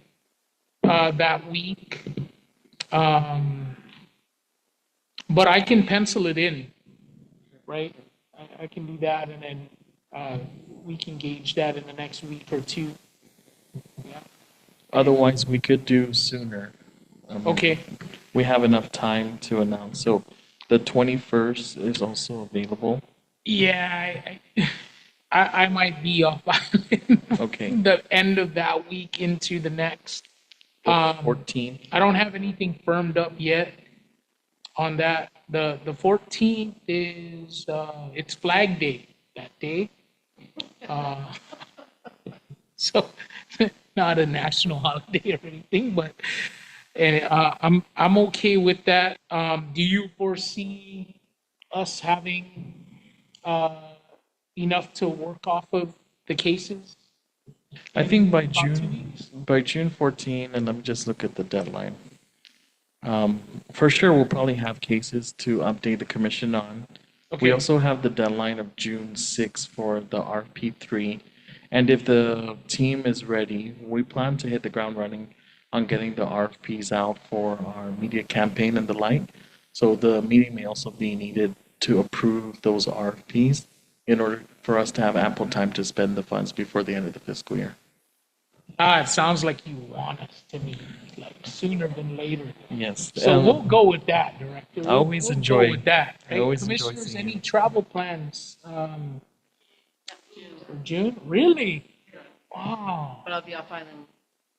that week. But I can pencil it in, right? I can do that, and then we can gauge that in the next week or two. Yeah. Otherwise, we could do sooner. Okay. We have enough time to announce. So the 21st is also available. Yeah, I might be off island Okay. the end of that week into the next. 14. I don't have anything firmed up yet on that. The 14th is it's Flag Day that day. So not a national holiday or anything, but and I'm okay with that. Do you foresee us having enough to work off of the cases? I think by About 2 June, weeks? by June 14, and let me just look at the deadline. For sure, we'll probably have cases to update the commission on. We Okay. also have the deadline of June 6 for the RP3. And if the team is ready, we plan to hit the ground running on getting the RFPs out for our media campaign and the like. So the meeting may also be needed to approve those RFPs in order for us to have ample time to spend the funds before the end of the fiscal year. It sounds like you want us to meet like sooner than later. Yes. So we'll go with that, Director. I always We'll enjoy- go with that. I Right? always enjoy Commissioners, seeing any you. travel plans for June? Really? Wow. But I'll be off island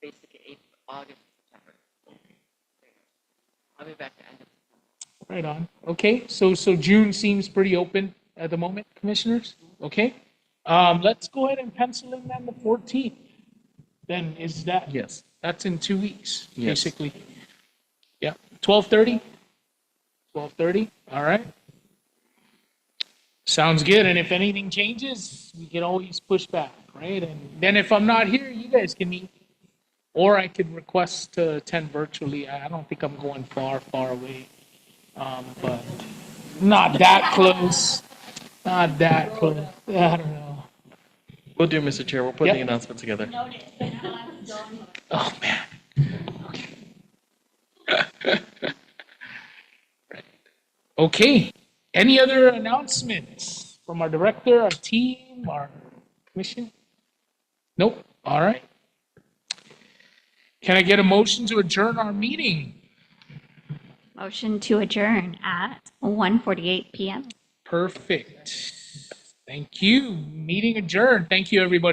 basically August, September. I'll be back to end of Right on. Okay, so June seems pretty open at the moment, commissioners. Okay, let's go ahead and pencil in then the 14th. Then is that? Yes. That's in 2 weeks, Yes. basically. Yeah, 12:30. 12:30. All right. Sounds good. And if anything changes, we can always push back, right? And then if I'm not here, you guys can meet. Or I could request to attend virtually. I don't think I'm going far away. But not that close. Not that close. I don't know. We'll do, Mr. Chair. We'll put Yep. the announcement together. Oh, man. Okay. Any other announcements from our director, our team, our commission? Nope. All right. Can I get a motion to adjourn our meeting? Motion to adjourn at 1:48 PM. Perfect. Thank you. Meeting adjourned. Thank you, everybody.